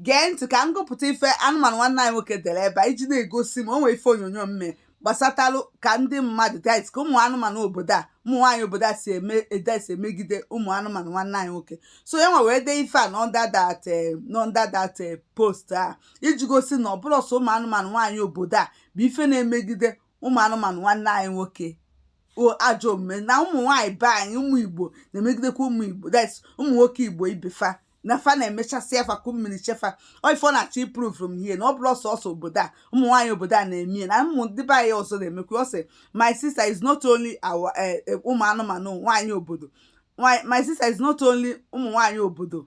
gee ntị ka m gụpụta ife anụmanụ nwanne anyị nwoke dere ebe a iji na-egosi m o nwee ife onyonyo mme gbasatalụ ka ndị mmadụ that ka ụmụ anụmanụ obodo a ụmụ nwaanyị obodo a si emegide ụmụ anụmanụ nwanne anyị nwoke. So ya nwa wee dee ife a n'under that post a iji gosi na ọ bụrụ ọsọ ụmụ anụmanụ nwaanyị obodo a bụ ife na-emegide ụmụ anụmanụ nwanne anyị nwoke ajọ omume na ụmụ nwaanyị be anyị ụmụ Igbo na-emegidekwa ụmụ Igbo that's ụmụ nwoke Igbo ibefa na fa na-emechasị afa ka mmiri chefa ifo na-achọ improve from here na ọ bụrụ ọsọ obodo a ụmụ nwaanyị obodo a na-eme na ụmụ ndị be anyị ọzọ na-emekwa. Ọ sị my sister is not only our ụmụ anụmanụ nwaanyị obodo my sister is not only ụmụ nwaanyị obodo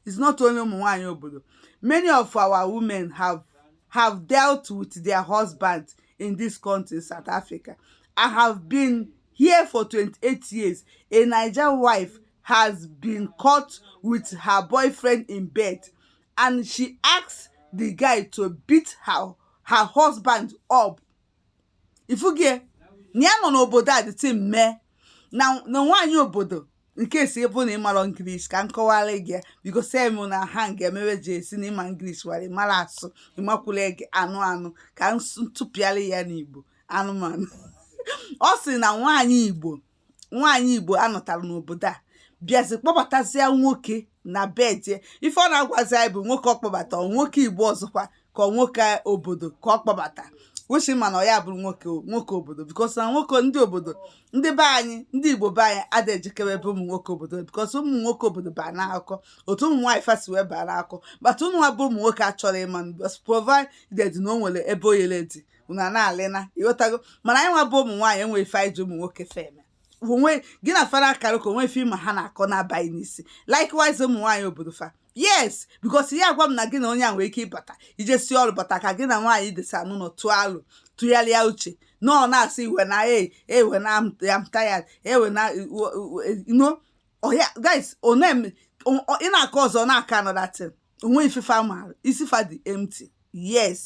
ụmụ nwaanyị obodo. Many of our women have dealt with their husbands in this country, South Africa. I have been here for 28 years. A Nigerian wife has been caught with her boyfriend in bed and she asked the guy to beat her husband up. Ifuge nya nọ n'obodo a dị mme na nwaanyị obodo nke esi ebe na ịmara English ka nkọwara gị because em na ha ga-emewe ji esi na ịma English wara ịmara asụ ịmakwule gị anụ ka ntụpịara ya n'Igbo anụmanụ. Ọ sị na nwaanyị Igbo anọtara n'obodo a bịazi kpọbatazie nwoke na bed ife ọ na-agwazi anyị bụ nwoke ọkpọbata nwoke Igbo ọzọkwa ka nwoke obodo ka ọ kpọbata wụchi mana ya bụrụ nwoke obodo because na nwoke ndị obodo ndị be anyị ndị Igbo be anyị adịghị ejikere ebe ụmụ nwoke obodo because ụmụ nwoke obodo baa n'akụkọ otu ụmụ nwaanyị fasi wee baa n'akụkọ but unu nwa bụ ụmụ nwoke achọrọ ịma provided na o nwere ebe oyele dị una na-alịna ịghọtago mana anyị nwa bụ ụmụ nwaanyị enwe ife anyị ji ụmụ nwoke feme onwe gị na fara akara ka onwe ife ịma ha na-akọ na-abaghị n'isi likewise ụmụ nwaanyị obodo fa yes because ya agwa m na gị na onye a nwere ike ịbata ijesi ọrụ bata ka gị na nwaanyị desa n'ụlọ tụọ alụ tụgharịa uche nọ na-asị iwe na ewe na am tired ewe na guys ị na-akọ ọzọ na-aka another thing onwe ifefe amarụ isi fa dị empty yes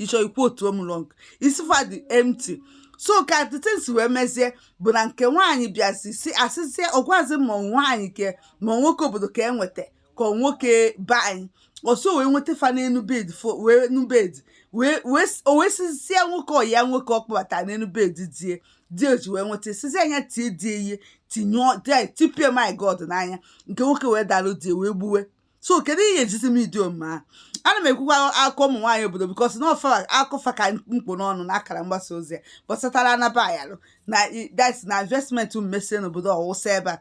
ịchọ ikwu otu omulong isi fa dị empty. So ka the things wee mezie bụ na nke nwaanyị bịazi si asịzie ọgwazi ma nwaanyị ke ma nwoke obodo ka enweta ka nwoke be anyị ọsọ wee nweta fa n'enu bed wee sizie nwoke ọya nwoke ọkpọbata n'enu bed die oji wee nweta sizie anya tie die ihe tinye tipie my God n'anya nke nwoke wee dalụ die wee gbuwe. So kedu ihe ejisi m idiom ma ana m ekwukwa akụkọ ụmụ nwaanyị obodo because na ọfa akụfa ka mkpụ n'ọnụ na akara mgbasa ozi gbasatara anaba ayalụ na that's na investment mmesi n'obodo ọwụsa ebe a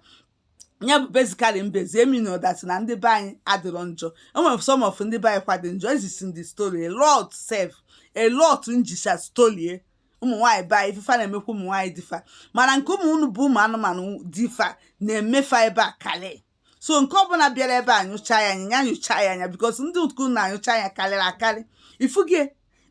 ya bụ basically mbezi emino that na ndị be anyị adịrọ njọ. Enwere some of ndị be anyị kwado njọ ezisi ndị story a lot njisha story ụmụ nwaanyị be anyị ifefa na-emekwa ụmụ nwaanyị dịfa mana nke ụmụ unu bụ ụmụ anụmanụ dịfa na-emefa ebe a kali. So nke ọbụla bịara ebe a nyụcha ya anya because ndị ukwu na-anyụcha ya karịrị akarị ifuge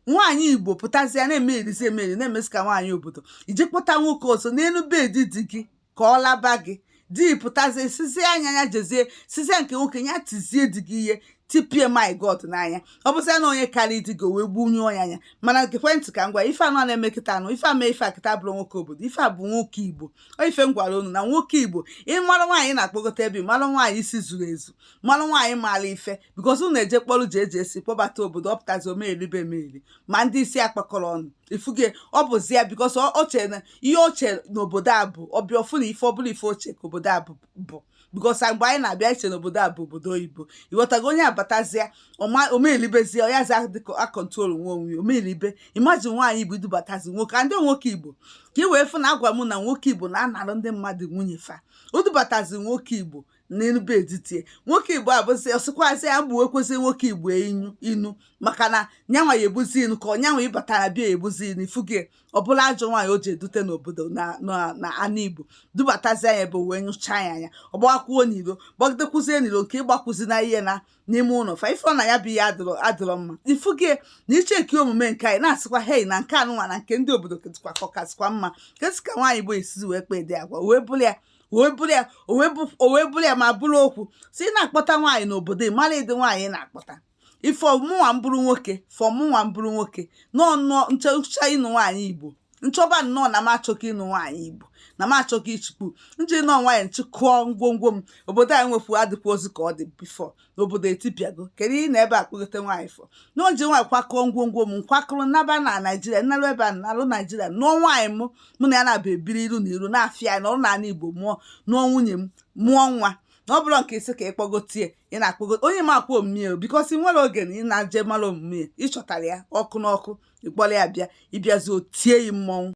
nwaanyị Igbo pụtazie na-eme erizi emeri na-emesi ka nwaanyị obodo iji kpụta nwoke ọzọ n'elu bedi dị gị ka ọ laba gị di pụtazie sizie anya ya jezie sizie nke nwoke ya tizie dị gị ihe tipie my God n'anya ọ bụsịa na onye karị dị gị wee gbunyụọ ya anya mana ekwentị ka ngwa ife anọ na-emekịta anụ ife ama ife akịta bụrụ nwoke obodo ife a bụ nwoke Igbo o ife ngwara unu na nwoke Igbo ịmara nwaanyị na-akpọgota ebe mara nwaanyị isi zuru ezu mara nwaanyị maara ife because unu eje kpọrụ ji eji esi kpọbata obodo ọpụtazi omeribe ma ndị isi akpakọrọ ọnụ ifuge ọ bụzi ya because oche na ihe oche n'obodo a bụ ọbịa ọfụ na ife ọbụla ife oche ka obodo a bụ because mgbe anyị na-abịa iche n'obodo a bụ obodo oyibo ịghọtago onye abatazia omelibezie ya za akọntrol nwe onwe omelibe imagine nwaanyị Igbo idubatazi nwoke ndị nwoke Igbo ka i wee fụ na agwa m na nwoke Igbo na-anarụ ndị mmadụ nwunye fa odubatazi nwoke Igbo n'enube editie nwoke Igbo abụzi ọsịkwazi ya bụ ekwesị nwoke Igbo inu maka na nyanwa ya ebuzi inu ka ọnyanwa ịbatara bịa ebuzi inu ifuge ọbụla ajọ nwaanyị o ji edute n'obodo na anụ Igbo dubatazi anya ebe wee nyụcha ya anya ọgbakwuo n'iro gbagidekwuzie n'iro nke ịgbakwuzi na ihe na n'ime ụlọ fa ife ọ na ya bụ ihe adịrọ mma ifuge na icheki omume nke anyị na-asịkwa hei na nke anụnwa na nke ndị obodo ketikwa kọkasịkwa mma kesị ka nwaanyị Igbo esizi wee kpee dị agwa wee bụrụ ya ma bụrụ okwu si na-akpọta nwaanyị n'obodo mara ịdị nwaanyị na-akpọta ife ọmụnwa mbụrụ nwoke nọọ nchọcha ịnụ nwaanyị Igbo nchọba nnọọ na m achọka ịnụ nwaanyị Igbo na m achọghị ichukwu nji nọ nwaanyị nchịkụọ ngwongwo m obodo anyị nwefu adịkwa ozi ka ọ dị bifọ n'obodo etipịago kedu ị na ebe a kpọgote nwaanyị fọ na o ji nwaanyị kwakọọ ngwongwo m nkwakọrọ naba na Naijiria nnalụ ebe a nalụ Naijiria nụọ nwaanyị mụ na ya na-aba ebiri iru na iru na-afịa anyị n'ọrụ n'ala Igbo mụọ nụọ nwunye m mụọ nwa na ọ bụrụ nke isi ka ị kpọgotie ị na-akpọgote onye m akwa omume bikos ị nwere oge na ị na-aje mara omume ịchọtara ya ọkụ n'ọkụ ịkpọrọ ya bịa ịbịazi o tie yi mmọnwụ